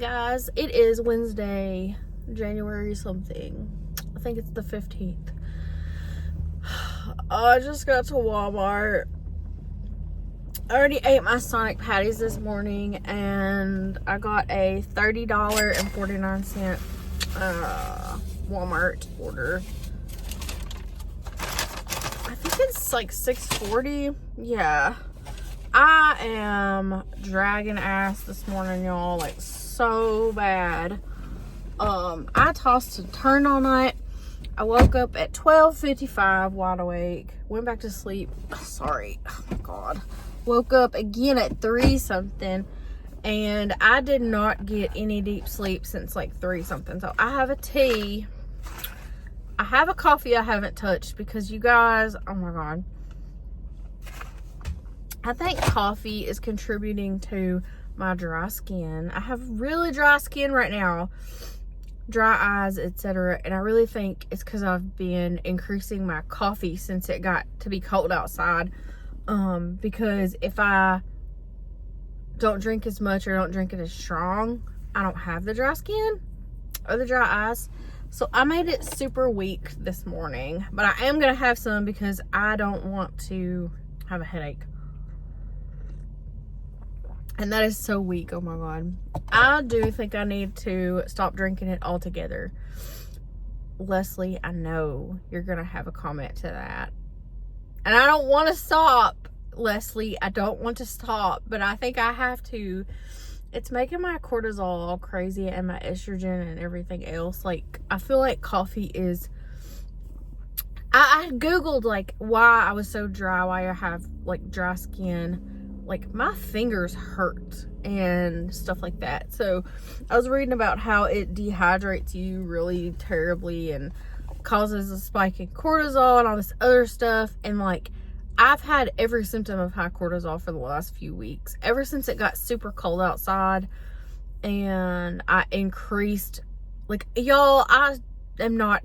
guys, it is Wednesday, January something. I think it's the 15th. I just got to Walmart. I already ate my Sonic patties this morning, and I got a $30.49 Walmart order. I think it's like $6.40. Yeah. I am dragging ass this morning, y'all, like so bad. I tossed and turned all night. I woke up at 12:55 wide awake, went back to sleep. Sorry, oh my god. Woke up again at 3 something, and I did not get any deep sleep since like 3 something. So I have a tea. I have a coffee I haven't touched because you guys, oh my god. I think coffee is contributing to my dry skin. I have really dry skin right now, dry eyes, etc. And I really think it's because I've been increasing my coffee since it got to be cold outside. Because if I don't drink as much or don't drink it as strong, I don't have the dry skin or the dry eyes. So I made it super weak this morning, but I am going to have some because I don't want to have a headache. And that is so weak. Oh my god. I do think I need to stop drinking it altogether. Leslie, I know you're going to have a comment to that. And I don't want to stop, Leslie. I don't want to stop. But I think I have to. It's making my cortisol all crazy and my estrogen and everything else. Like, I feel like coffee is... I Googled, like, why I was so dry, why I have, like, dry skin. Like, my fingers hurt and stuff like that. So I was reading about how it dehydrates you really terribly and causes a spike in cortisol and all this other stuff. And like, I've had every symptom of high cortisol for the last few weeks, ever since it got super cold outside. And I increased, like, y'all, I am not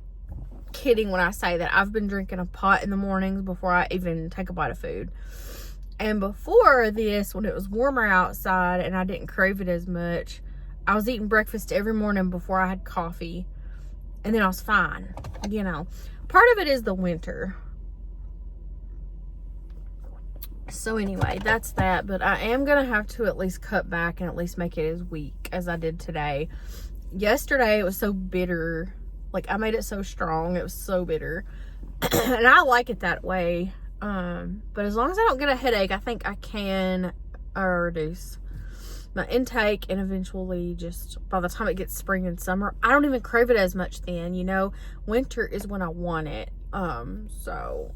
kidding when I say that I've been drinking a pot in the mornings before I even take a bite of food. And before this, when it was warmer outside and I didn't crave it as much, I was eating breakfast every morning before I had coffee. And then I was fine, you know. Part of it is the winter. So anyway, that's that. But I am going to have to at least cut back and at least make it as weak as I did today. Yesterday, it was so bitter. Like, I made it so strong. It was so bitter. And I like it that way. But as long as I don't get a headache, I think I can reduce my intake, and eventually just by the time it gets spring and summer, I don't even crave it as much then, you know. Winter is when I want it. So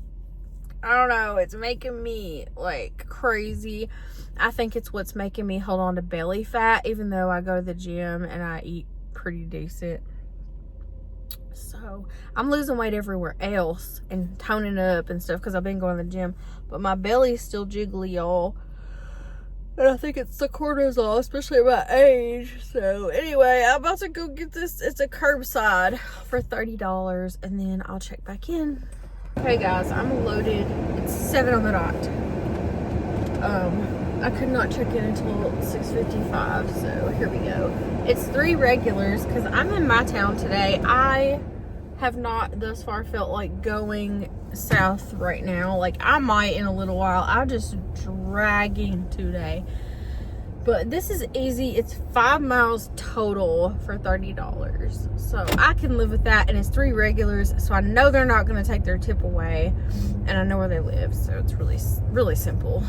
I don't know, it's making me like crazy. I think it's what's making me hold on to belly fat, even though I go to the gym and I eat pretty decent. So I'm losing weight everywhere else and toning up and stuff because I've been going to the gym, but my belly's still jiggly, y'all. And I think it's the cortisol, especially at my age. So anyway, I'm about to go get this. It's a curbside for $30, and then I'll check back in. Okay guys, I'm loaded. It's 7 on the dot. I could not check in until 6:55, so here we go. It's 3 regulars because I'm in my town today. I have not thus far felt like going south right now. Like, I might in a little while. I'm just dragging today. But this is easy. It's 5 miles total for $30. So I can live with that. And it's 3 regulars. So I know they're not going to take their tip away. And I know where they live. So it's really, really simple.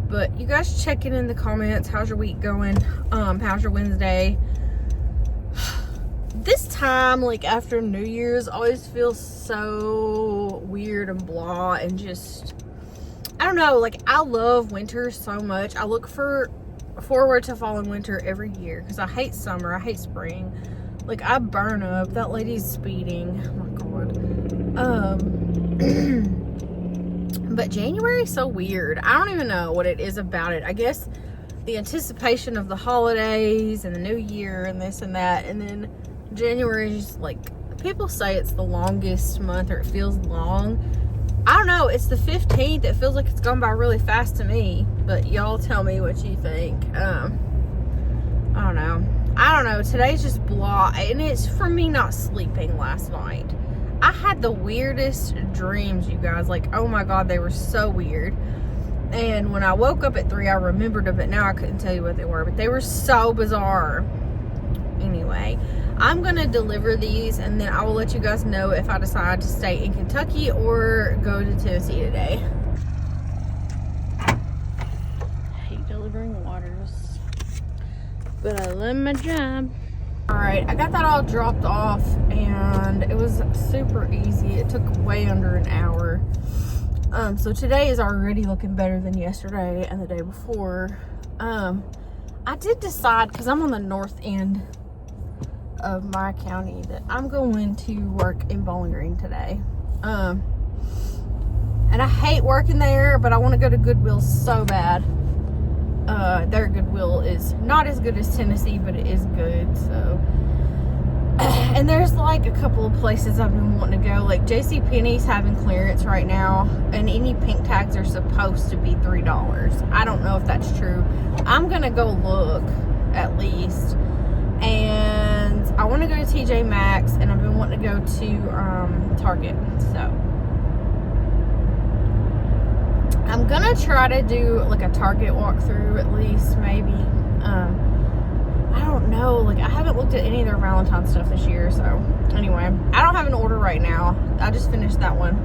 But you guys check in the comments. How's your week going? How's your Wednesday? This time, like after New Year's, always feels so weird and blah and just, I don't know, like I love winter so much. I look forward to fall and winter every year because I hate summer, I hate spring. Like, I burn up. That lady's speeding. Oh my god. But January's so weird. I don't even know what it is about it. I guess the anticipation of the holidays and the new year and this and that, and then January's, like, people say it's the longest month, or it feels long. I don't know, it's the 15th. It feels like it's gone by really fast to me, but y'all tell me what you think. I don't I don't know, today's just blah, and it's from me not sleeping last night. I had the weirdest dreams, you guys. Like, oh my God, they were so weird. And when I woke up at 3, I remembered them, but now I couldn't tell you what they were. But they were so bizarre. Anyway, I'm going to deliver these, and then I will let you guys know if I decide to stay in Kentucky or go to Tennessee today. I hate delivering waters, but I love my job. Alright, I got that all dropped off, and it was super easy. It took way under an hour. So today is already looking better than yesterday and the day before. I did decide, because I'm on the north end of my county, that I'm going to work in Bowling Green today. And I hate working there, but I want to go to Goodwill so bad. Their Goodwill is not as good as Tennessee, but it is good. So, and there's like a couple of places I've been wanting to go. Like JCPenney's having clearance right now, and any pink tags are supposed to be $3. I don't know if that's true. I'm gonna go look at least. And I want to go to TJ Maxx, and I've been wanting to go to Target. So I'm gonna try to do like a Target walkthrough at least, maybe. I don't know, like I haven't looked at any of their Valentine's stuff this year. So anyway, I don't have an order right now. I just finished that one,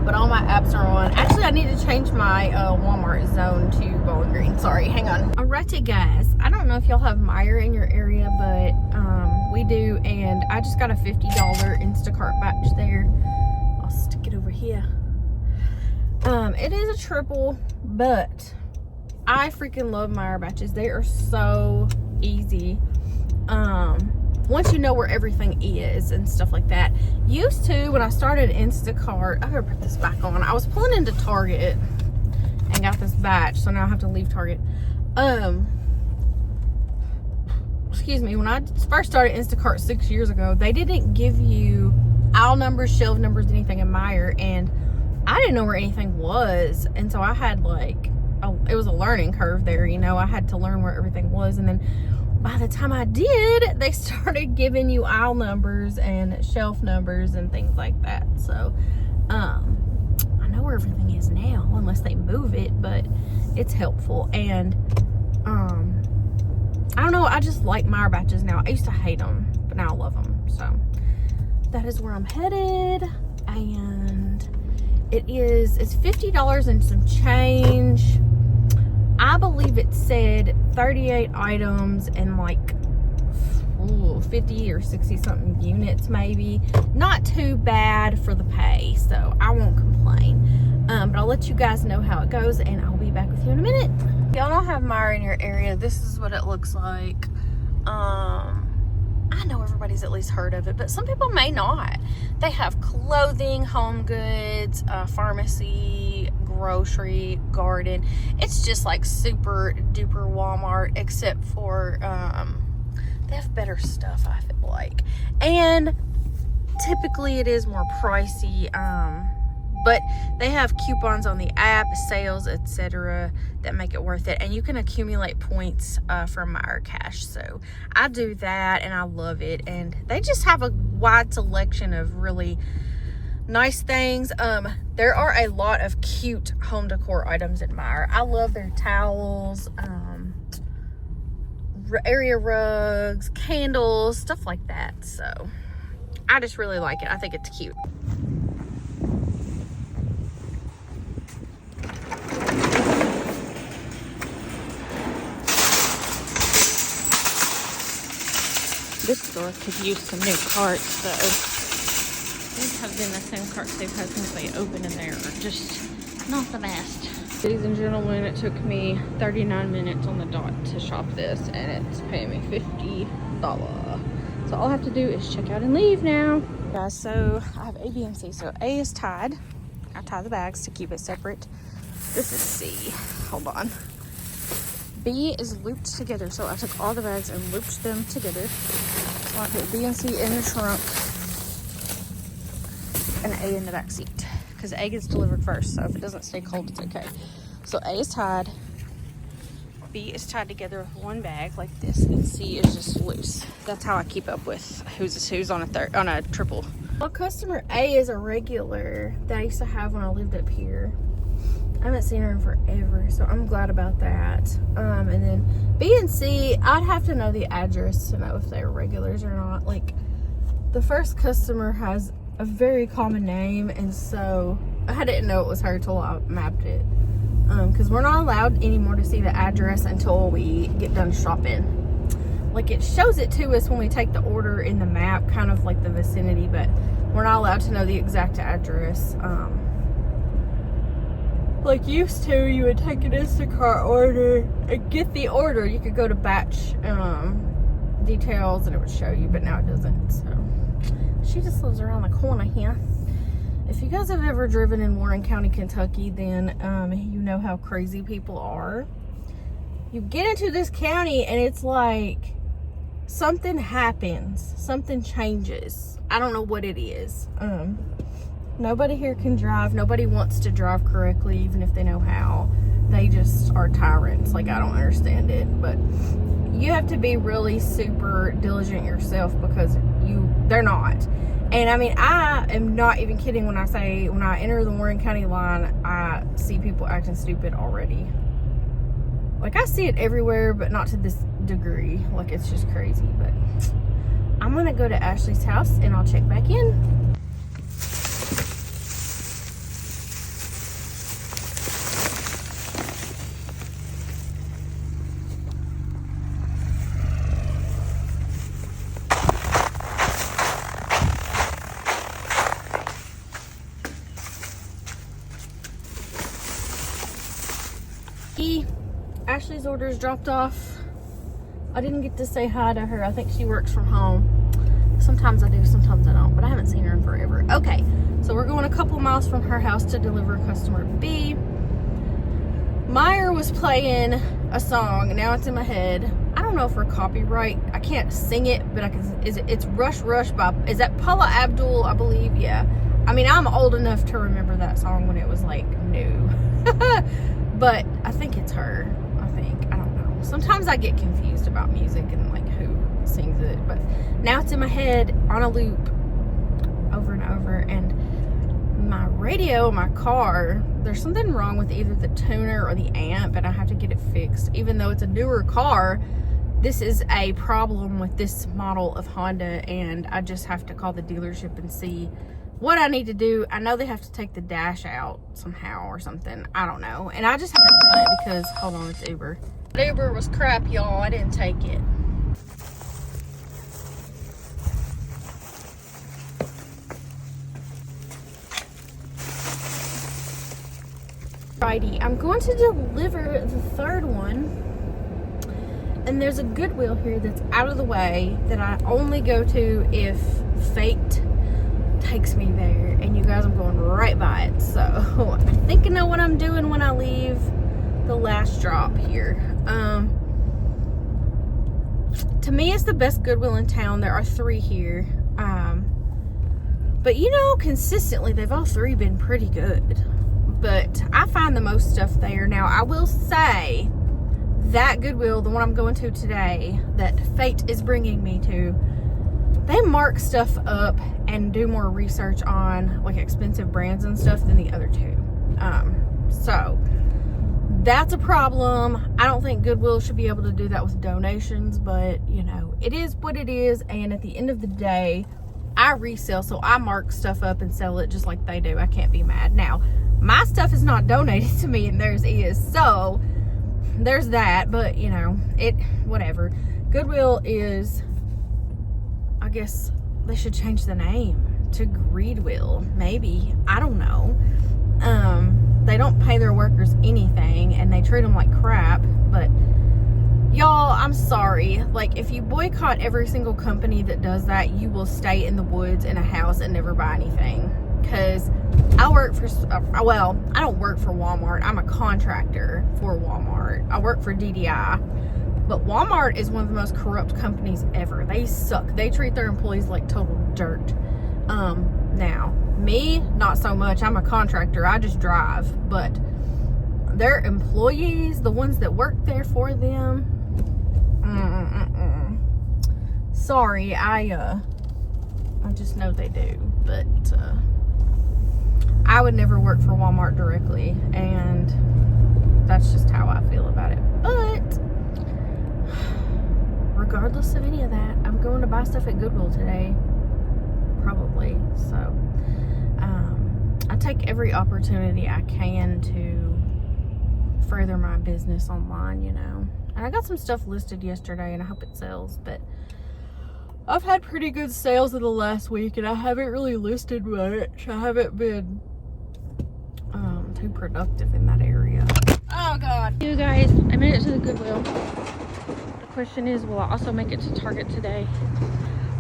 but all my apps are on. Actually, I need to change my Walmart zone to Bowling Green. Sorry, hang on. Alrighty guys, I don't know if y'all have Meijer in your area, but we do, and I just got a $50 Instacart batch there. I'll stick it over here. It is a triple, but I freaking love Meijer batches. They are so easy. Once you know where everything is and stuff like that. Used to, when I started Instacart, I gotta put this back on. I was pulling into Target and got this batch, so now I have to leave Target. Excuse me, when I first started Instacart 6 years ago, they didn't give you aisle numbers, shelf numbers, anything in Meijer, and I didn't know where anything was, and so I had like, it was a learning curve there, you know. I had to learn where everything was, and then by the time I did, they started giving you aisle numbers and shelf numbers and things like that. So I know where everything is now, unless they move it, but it's helpful. And I don't know, I just like Meijer batches now. I used to hate them, but now I love them. So that is where I'm headed, and it's $50 and some change. I believe it said 38 items and like 50 or 60 something units maybe. Not too bad for the pay, so I won't complain. But I'll let you guys know how it goes, and I'll be back with you in a minute. If y'all don't have Meijer in your area, this is what it looks like. I know everybody's at least heard of it, but some people may not. They have clothing, home goods, pharmacy, grocery, garden. It's just like super duper Walmart, except for they have better stuff, I feel like. And typically it is more pricey, but they have coupons on the app, sales, etc., that make it worth it. And you can accumulate points from Meijer Cash. So I do that, and I love it. And they just have a wide selection of really nice things. There are a lot of cute home decor items in Meijer. I love their towels, area rugs, candles, stuff like that. So I just really like it. I think it's cute. This store could use some new carts, though. These have been the same carts they've had since they opened, and they are just not the best. Ladies and gentlemen, it took me 39 minutes on the dot to shop this, and it's paying me $50. So all I have to do is check out and leave now. Guys, so I have A, B, and C. So A is tied. I tie the bags to keep it separate. This is C. Hold on. B is looped together, so I took all the bags and looped them together. So I put B and C in the trunk and A in the back seat, because A gets delivered first, so if it doesn't stay cold, it's okay. So A is tied, B is tied together with one bag like this, and C is just loose. That's how I keep up with who's on a triple. Well, customer A is a regular that I used to have when I lived up here. I haven't seen her in forever, so I'm glad about that. And then B and C, I'd have to know the address to know if they're regulars or not. Like, the first customer has a very common name, and so I didn't know it was her till I mapped it. Because we're not allowed anymore to see the address until we get done shopping. Like, it shows it to us when we take the order in the map, kind of like the vicinity, but we're not allowed to know the exact address. Like used to, you would take an Instacart order and get the order. You could go to batch details and it would show you, but now it doesn't. So she just lives around the corner here. If you guys have ever driven in Warren County, Kentucky, then you know how crazy people are. You get into this county and it's like something happens, something changes. I don't know what it is. Nobody here can drive. Nobody wants to drive correctly, even if they know how. They just are tyrants. Like, I don't understand it. But you have to be really super diligent yourself, because they're not. And I mean, I am not even kidding when I say, when I enter the Warren County line, I see people acting stupid already. Like, I see it everywhere, but not to this degree. Like, it's just crazy. But I'm going to go to Ashley's house and I'll check back in. Ashley's order is dropped off. I didn't get to say hi to her. I think she works from home. Sometimes I do, sometimes I don't, but I haven't seen her in forever. Okay, so we're going a couple miles from her house to deliver customer B. Meyer was playing a song, now it's in my head. I don't know if we're copyright. I can't sing it, but I can. It's Rush Rush by, is that Paula Abdul, I believe? Yeah. I mean, I'm old enough to remember that song when it was like new. But I think it's her. I don't know. Sometimes I get confused about music and like who sings it, but now it's in my head on a loop over and over. And my radio, my car, there's something wrong with either the tuner or the amp, and I have to get it fixed. Even though it's a newer car, this is a problem with this model of Honda, and I just have to call the dealership and see what I need to do. I know they have to take the dash out somehow or something. I don't know. And I just haven't done it because, hold on, it's Uber. Uber was crap, y'all. I didn't take it. Alrighty, I'm going to deliver the third one. And there's a Goodwill here that's out of the way that I only go to if fate takes me there, and you guys, I'm going right by it. So I think I know what I'm doing when I leave the last drop here. To me, it's the best Goodwill in town. There are 3 here, but you know, consistently they've all 3 been pretty good, but I find the most stuff there. Now, I will say that Goodwill, the one I'm going to today, that fate is bringing me to, they mark stuff up and do more research on like expensive brands and stuff than the other 2. So that's a problem. I don't think Goodwill should be able to do that with donations, but you know, it is what it is. And at the end of the day, I resell, so I mark stuff up and sell it just like they do. I can't be mad. Now, my stuff is not donated to me and theirs is, so there's that. But you know, whatever. Goodwill is, I guess they should change the name to Greedwill, maybe. I don't know. They don't pay their workers anything and they treat them like crap. But y'all, I'm sorry. Like, if you boycott every single company that does that, you will stay in the woods in a house and never buy anything. Because I work for, well, I don't work for Walmart. I'm a contractor for Walmart. I work for DDI. But Walmart is one of the most corrupt companies ever. They suck. They treat their employees like total dirt. Now, me, not so much. I'm a contractor. I just drive. But their employees, the ones that work there for them, sorry, I just know they do, but I would never work for Walmart directly, and that's just how I feel about it. But regardless of any of that, I'm going to buy stuff at Goodwill today, probably. So I take every opportunity I can to further my business online, you know. And I got some stuff listed yesterday, and I hope it sells, but I've had pretty good sales in the last week, and I haven't really listed much. I haven't been too productive in that area. Oh God. You guys, I made it to the Goodwill. The question is, will I also make it to Target today,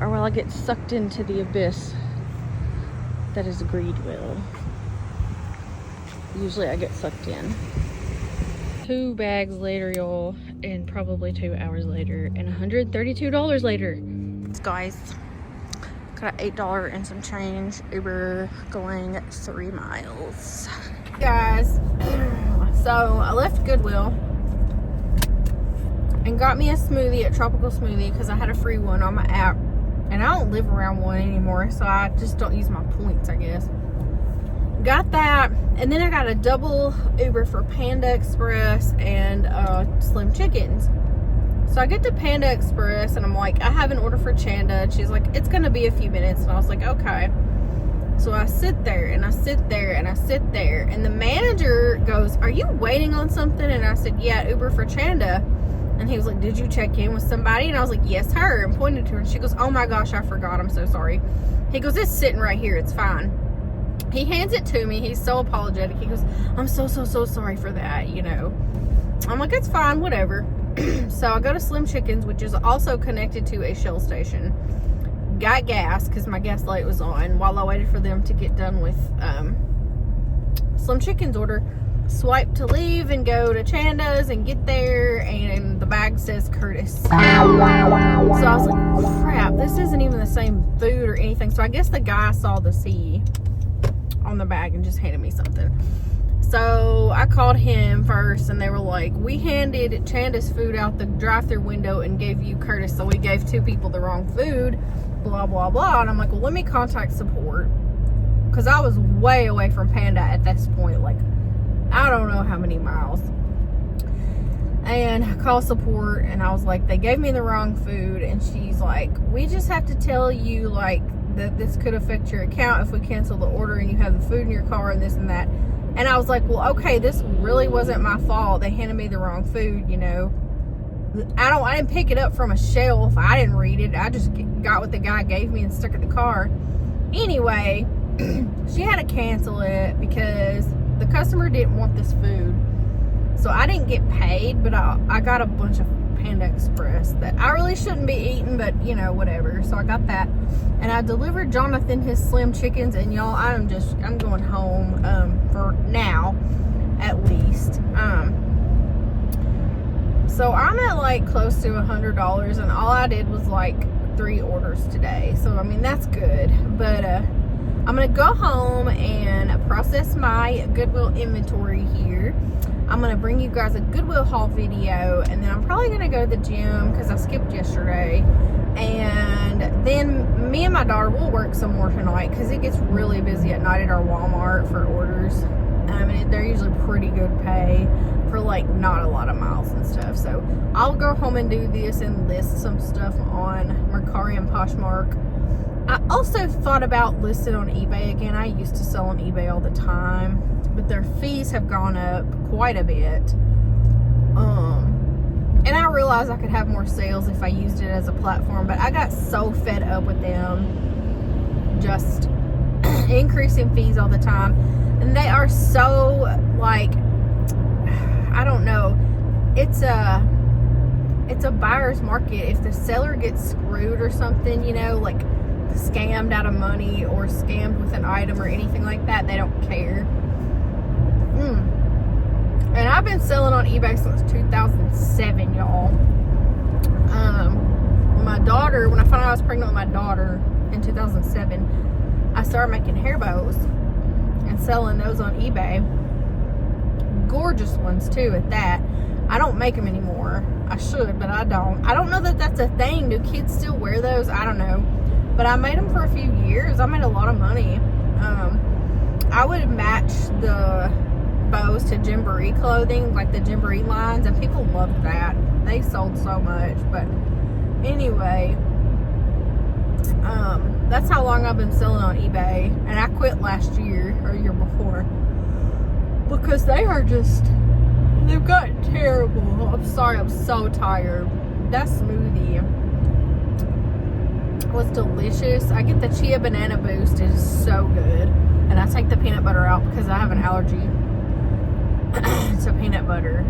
or will I get sucked into the abyss that is Greedwill? Usually I get sucked in. 2 bags later, y'all, and probably 2 hours later, and $132 later. Guys, got $8 and some change Uber going 3 miles. Guys, so I left Goodwill and got me a smoothie at Tropical Smoothie because I had a free one on my app, and I don't live around one anymore, so I just don't use my points, I guess. Got that, and then I got a double Uber for Panda Express and Slim Chickens. So I get to Panda Express, and I'm like, I have an order for Chanda, and she's like, it's gonna be a few minutes, and I was like, okay. So I sit there, and I sit there, and I sit there, and the manager goes, are you waiting on something? And I said, yeah, Uber for Chanda. And he was like, did you check in with somebody? And I was like, yes, her, and pointed to her, and she goes, oh my gosh, I forgot, I'm so sorry. He goes, it's sitting right here, it's fine. He hands it to me, he's so apologetic. He goes, I'm so sorry for that, you know. I'm like, it's fine, whatever. So I go to Slim Chickens, which is also connected to a Shell station. Got gas because my gas light was on while I waited for them to get done with Slim Chickens order. Swipe to leave and go to Chanda's and get there, and the bag says Curtis. So I was like, crap, this isn't even the same food or anything. So I guess the guy saw the C on the bag and just handed me something. So I called him first, and they were like, we handed Chanda's food out the drive-thru window and gave you Curtis, so we gave 2 people the wrong food, blah, blah, blah. And I'm like, well, let me contact support, because I was way away from Panda at this point, like, I don't know how many miles. And I called support, and I was like, they gave me the wrong food, and she's like, we just have to tell you, like, that this could affect your account if we cancel the order and you have the food in your car and this and that. And I was like, well, okay, this really wasn't my fault. They handed me the wrong food, you know. I didn't pick it up from a shelf. I didn't read it. I just got what the guy gave me and stuck it in the car. Anyway, she had to cancel it because the customer didn't want this food. So I didn't get paid, but I got a bunch of Panda Express that I really shouldn't be eating, but you know, whatever. So I got that, and I delivered Jonathan his Slim Chickens, and y'all, I'm going home for now, at least. So I'm at like close to $100, and all I did was like 3 orders today. So I mean, that's good, but I'm gonna go home and process my Goodwill inventory here. I'm going to bring you guys a Goodwill haul video, and then I'm probably going to go to the gym because I skipped yesterday. And then me and my daughter will work some more tonight because it gets really busy at night at our Walmart for orders. And they're usually pretty good pay for like not a lot of miles and stuff. So I'll go home and do this and list some stuff on Mercari and Poshmark. I also thought about listing on eBay again. I used to sell on eBay all the time, but their fees have gone up quite a bit. And I realized I could have more sales if I used it as a platform, but I got so fed up with them just increasing fees all the time. And they are so, like, I don't know. It's a buyer's market. If the seller gets screwed or something, you know, like scammed out of money or scammed with an item or anything like that, they don't care. And I've been selling on eBay since 2007, y'all. When I found out I was pregnant with my daughter in 2007, I started making hair bows and selling those on eBay. gorgeous ones too at that. I don't make them anymore. I should, but I don't. I don't know that that's a thing. Do kids still wear those? I don't know. But I made them for a few years. I made a lot of money. I would match the bows to Gymboree clothing, like the Gymboree lines, and people loved that. They sold so much. But anyway, that's how long I've been selling on eBay. And I quit last year or year before because they've gotten terrible. I'm sorry, I'm so tired. That smoothie was delicious. I get the chia banana boost. It is so good. And I take the peanut butter out because I have an allergy to peanut butter.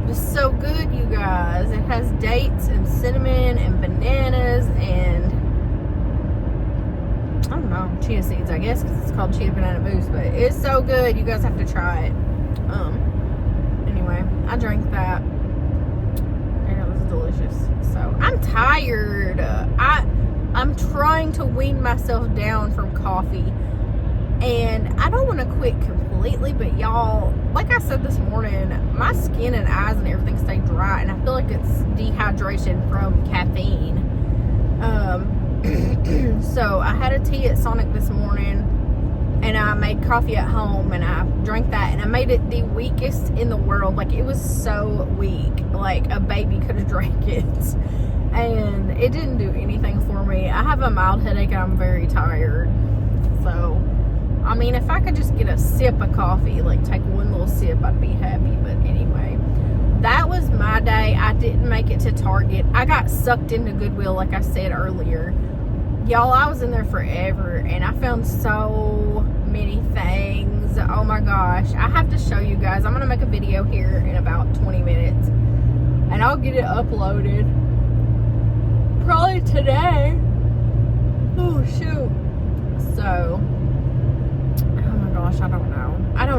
It's so good, you guys. It has dates and cinnamon and bananas and I don't know, chia seeds, I guess, because it's called chia banana boost. But it's so good. You guys have to try it. Anyway, I drank that and it was delicious. So I'm tired. I'm trying to wean myself down from coffee, and I don't want to quit completely, but y'all, like I said this morning, my skin and eyes and everything stay dry, and I feel like it's dehydration from caffeine. So I had a tea at Sonic this morning, and I made coffee at home, and I drank that, and I made it the weakest in the world. Like, it was so weak, like a baby could have drank it, and it didn't do anything for me. I have a mild headache and I'm very tired. So, I mean, if I could just get a sip of coffee, like take one little sip, I'd be happy. But anyway, that was my day. I didn't make it to Target. I got sucked into Goodwill, like I said earlier. Y'all, I was in there forever, and I found so many things. Oh my gosh. I have to show you guys. I'm going to make a video here in about 20 minutes, and I'll get it uploaded probably today. Oh, shoot. So, oh my gosh, I don't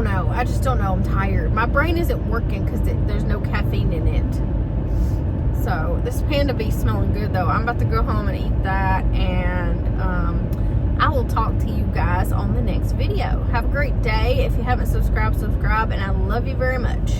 know. I just don't know. I'm tired. My brain isn't working because there's no caffeine in it. So, this Panda Bee's smelling good, though. I'm about to go home and eat that, and I will talk to you guys on the next video. Have a great day. If you haven't subscribed, subscribe, and I love you very much.